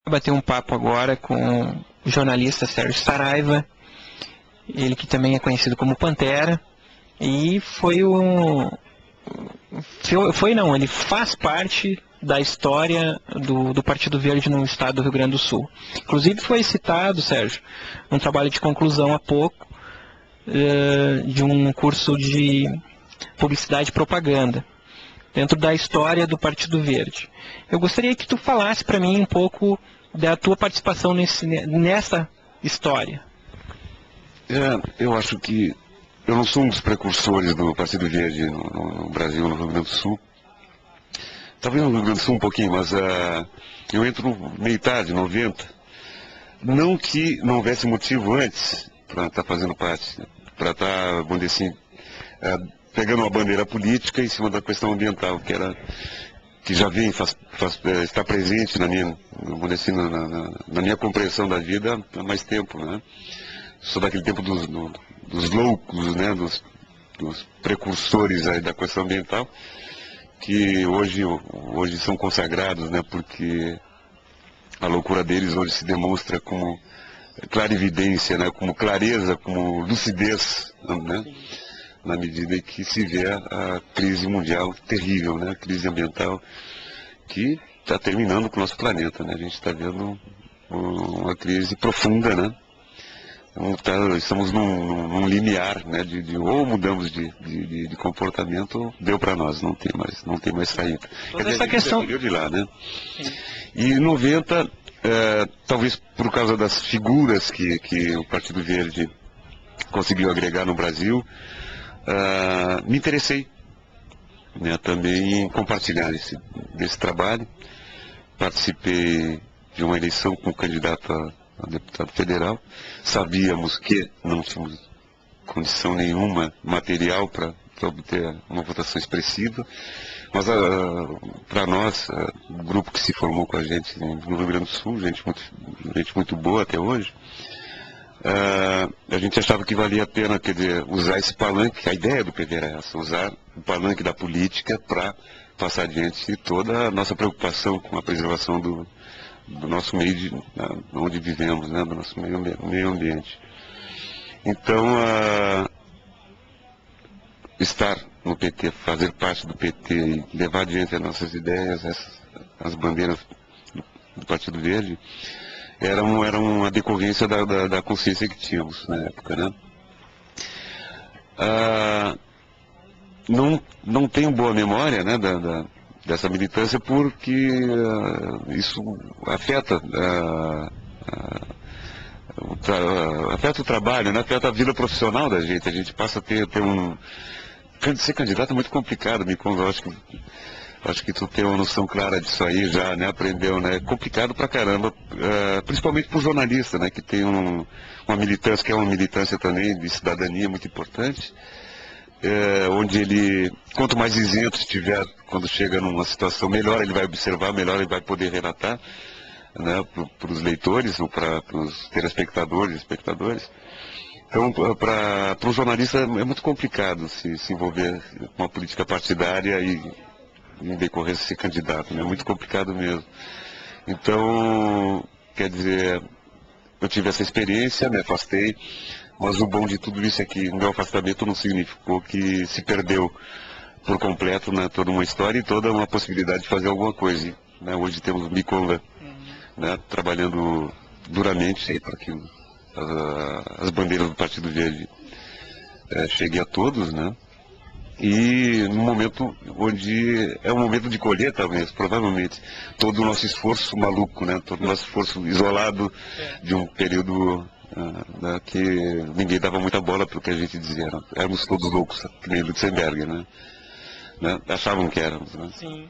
Bater um papo agora com o jornalista Sérgio Saraiva, ele que também é conhecido como Pantera, e ele faz parte da história do Partido Verde no estado do Rio Grande do Sul. Inclusive foi citado, Sérgio, um trabalho de conclusão há pouco, de um curso de publicidade e propaganda, dentro da história do Partido Verde. Eu gostaria que tu falasse para mim um pouco da tua participação nessa história. Eu acho que eu não sou um dos precursores do Partido Verde no Brasil, no Rio Grande do Sul. Talvez no Rio Grande do Sul um pouquinho, mas eu entro meio tarde, 90. Não que não houvesse motivo antes para estar fazendo parte, para estar, vamos dizer assim, pegando uma bandeira política em cima da questão ambiental, que já vem, está presente na minha, vamos dizer assim, na minha compreensão da vida há mais tempo, né? Sou daquele tempo dos loucos, né? Dos precursores aí da questão ambiental, que hoje são consagrados, né? Porque a loucura deles hoje se demonstra como clarividência, né? Como clareza, como lucidez, né? Na medida em que se vê a crise mundial terrível, né? A crise ambiental que está terminando com o nosso planeta, né? A gente está vendo uma crise profunda, né? Estamos num limiar, né? Ou mudamos de comportamento, ou deu para nós, não tem mais saída. Toda essa questão de lá, né? E em 90, talvez por causa das figuras que o Partido Verde conseguiu agregar no Brasil, me interessei, né, também em compartilhar desse trabalho. Participei de uma eleição como candidato a deputado federal. Sabíamos que não tínhamos condição nenhuma material para obter uma votação expressiva, mas para nós, o grupo que se formou com a gente no Rio Grande do Sul, gente muito boa até hoje, a gente achava que valia a pena, quer dizer, usar esse palanque. A ideia do PV era essa, usar o palanque da política para passar adiante toda a nossa preocupação com a preservação do nosso meio onde vivemos, né, do nosso meio ambiente. Então, estar no PT, fazer parte do PT e levar adiante as nossas ideias, as bandeiras do Partido Verde, era uma decorrência da consciência que tínhamos na época, né? Não tenho boa memória, né, dessa militância, porque isso afeta afeta o trabalho, né? Afeta a vida profissional da gente. A gente passa a ter ser candidato é muito complicado, acho que tu tem uma noção clara disso aí já, né? Aprendeu, né? É complicado pra caramba, principalmente pro jornalista, né? Que tem uma militância, que é uma militância também de cidadania muito importante, onde ele, quanto mais isento estiver, quando chega numa situação, melhor ele vai observar, melhor ele vai poder relatar, né? Para os leitores, ou para os telespectadores, espectadores. Então, para o jornalista é muito complicado se envolver com a política partidária e em decorrência ser candidato, né? É muito complicado mesmo. Então, quer dizer, eu tive essa experiência, me afastei, mas o bom de tudo isso é que o meu afastamento não significou que se perdeu por completo, né, toda uma história e toda uma possibilidade de fazer alguma coisa, né? Hoje temos o Miconga, né, trabalhando duramente para que as bandeiras do Partido Verde cheguem a todos, né? E num momento onde é um momento de colher, talvez, provavelmente, todo o nosso esforço maluco, né? Todo o nosso esforço isolado de um período que ninguém dava muita bola para o que a gente dizia. Éramos todos loucos, que nem Lutzenberger, né? Achavam que éramos, né? Sim.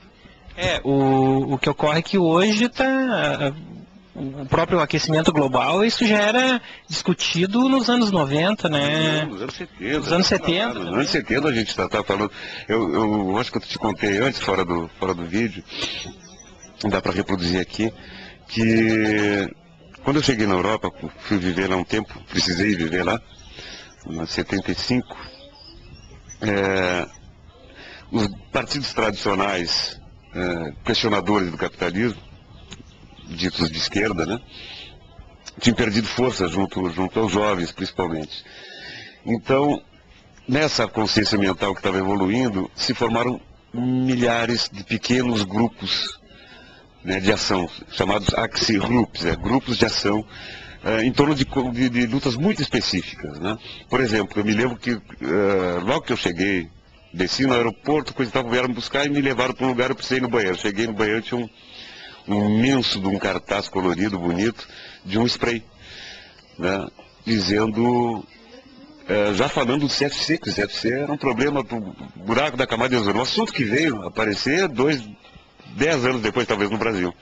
O que ocorre é que hoje está... O próprio aquecimento global, isso já era discutido nos anos 90, né? Nos anos 70. Nos anos 70. Nos anos 70 a gente está falando. Eu acho que eu te contei antes, fora do vídeo, dá para reproduzir aqui, que quando eu cheguei na Europa, fui viver lá um tempo, precisei viver lá, em 75, os partidos tradicionais, questionadores do capitalismo, ditos de esquerda, né? Tinham perdido força junto aos jovens, principalmente. Então, nessa consciência ambiental que estava evoluindo, se formaram milhares de pequenos grupos, né, de ação, chamados Axie Groups, grupos de ação, em torno de lutas muito específicas, né? Por exemplo, eu me lembro que logo que eu cheguei, desci no aeroporto, coisa e tal, vieram me buscar e me levaram para um lugar, eu precisei ir no banheiro. Cheguei no banheiro, tinha um imenso de um cartaz colorido, bonito, de um spray, né, dizendo, já falando do CFC, que o CFC era um problema para o buraco da camada de ozônio. Um assunto que veio aparecer 10 anos depois, talvez, no Brasil,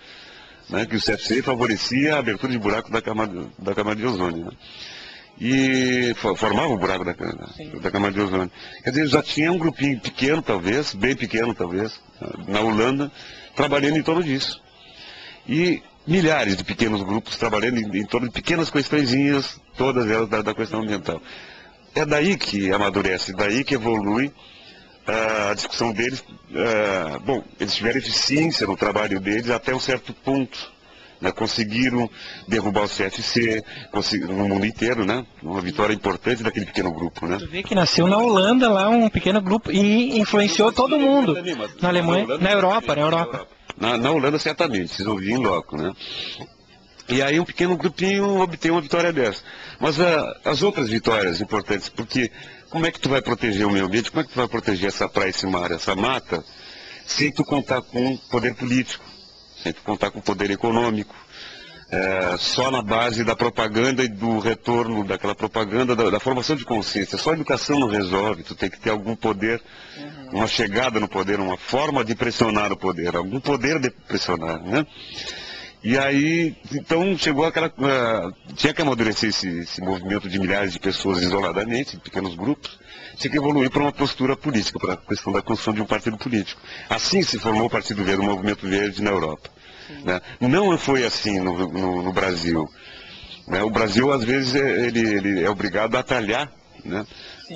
né, que o CFC favorecia a abertura de buraco da camada de ozônio, né, e formava o buraco da camada de ozônio. Quer dizer, já tinha um grupinho pequeno, talvez, bem pequeno, talvez, na Holanda, trabalhando em torno disso. E milhares de pequenos grupos trabalhando em torno de pequenas questõezinhas, todas elas da questão ambiental. É daí que amadurece, daí que evolui a discussão deles. Bom, eles tiveram eficiência no trabalho deles até um certo ponto, né? Conseguiram derrubar o CFC no mundo inteiro, né? Uma vitória importante daquele pequeno grupo, né? Tu vê que nasceu na Holanda lá um pequeno grupo e influenciou todo mundo. Na Alemanha, na Europa. Na Holanda, certamente, vocês ouviram logo, né? E aí um pequeno grupinho obtém uma vitória dessa. Mas as outras vitórias importantes, porque como é que tu vai proteger o meio ambiente, como é que tu vai proteger essa praia, esse mar, essa mata, sem tu contar com poder político, sem tu contar com poder econômico, só na base da propaganda e do retorno daquela propaganda, da formação de consciência. Só a educação não resolve, tu tem que ter algum poder, uma chegada no poder, uma forma de pressionar o poder, algum poder de pressionar, né? E aí, então, chegou aquela... tinha que amadurecer esse movimento de milhares de pessoas isoladamente, em pequenos grupos, tinha que evoluir para uma postura política, para a questão da construção de um partido político. Assim se formou o Partido Verde, o Movimento Verde na Europa. Né? Não foi assim no Brasil. Né? O Brasil, às vezes, ele é obrigado a atalhar, né,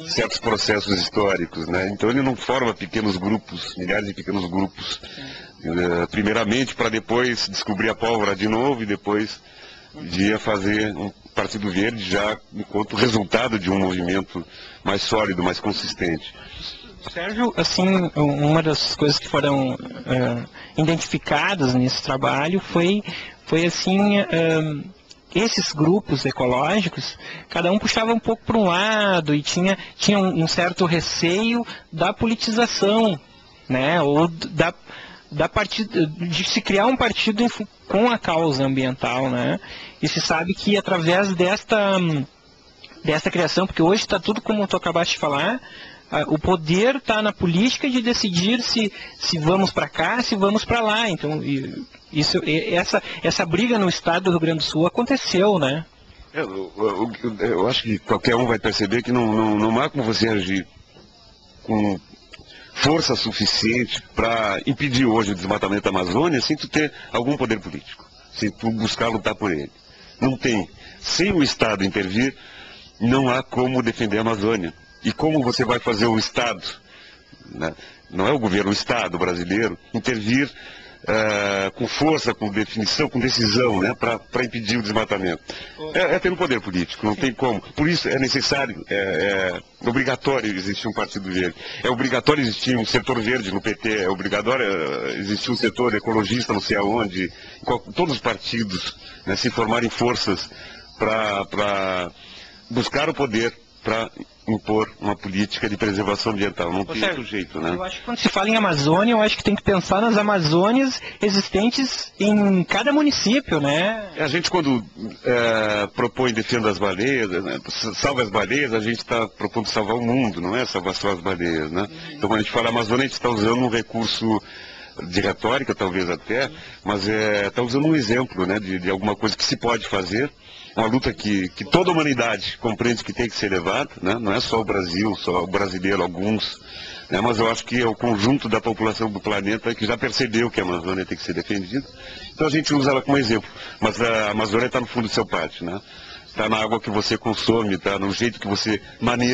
certos processos históricos. Né? Então, ele não forma pequenos grupos, milhares de pequenos grupos, primeiramente para depois descobrir a pólvora de novo e depois de fazer um Partido Verde já enquanto resultado de um movimento mais sólido, mais consistente. Sérgio, assim, uma das coisas que foram identificadas nesse trabalho foi assim, esses grupos ecológicos, cada um puxava um pouco para um lado e tinha um certo receio da politização, né, ou de se criar um partido com a causa ambiental, né? E se sabe que através desta criação, porque hoje está tudo como tu acabaste de falar, o poder está na política de decidir se vamos para cá, se vamos para lá. Então, essa briga no estado do Rio Grande do Sul aconteceu, né? Eu acho que qualquer um vai perceber que não há como você agir com força suficiente para impedir hoje o desmatamento da Amazônia sem tu ter algum poder político, sem tu buscar lutar por ele. Não tem. Sem o Estado intervir, não há como defender a Amazônia. E como você vai fazer o Estado, né? Não é o governo, o Estado brasileiro, intervir com força, com definição, com decisão, né? Para impedir o desmatamento. É ter um poder político, não tem como. Por isso é necessário, é obrigatório existir um Partido Verde. É obrigatório existir um setor verde no PT, é obrigatório existir um setor ecologista não sei aonde. Todos os partidos, né, se formarem forças para buscar o poder, para impor uma política de preservação ambiental. Não tem outro jeito, né? Eu acho que quando se fala em Amazônia, eu acho que tem que pensar nas Amazônias existentes em cada município, né? A gente, quando propõe defesa das baleias, né, salva as baleias, a gente está propondo salvar o mundo, não é salvar só as baleias, né? Então, quando a gente fala Amazônia, a gente está usando um recurso de retórica, talvez até, mas está usando um exemplo, né, de alguma coisa que se pode fazer. Uma luta que toda a humanidade compreende que tem que ser levada, né? Não é só o Brasil, só o brasileiro, alguns, né? Mas eu acho que é o conjunto da população do planeta que já percebeu que a Amazônia tem que ser defendida. Então a gente usa ela como exemplo, mas a Amazônia está no fundo do seu pátio, né? Está na água que você consome, está no jeito que você maneja.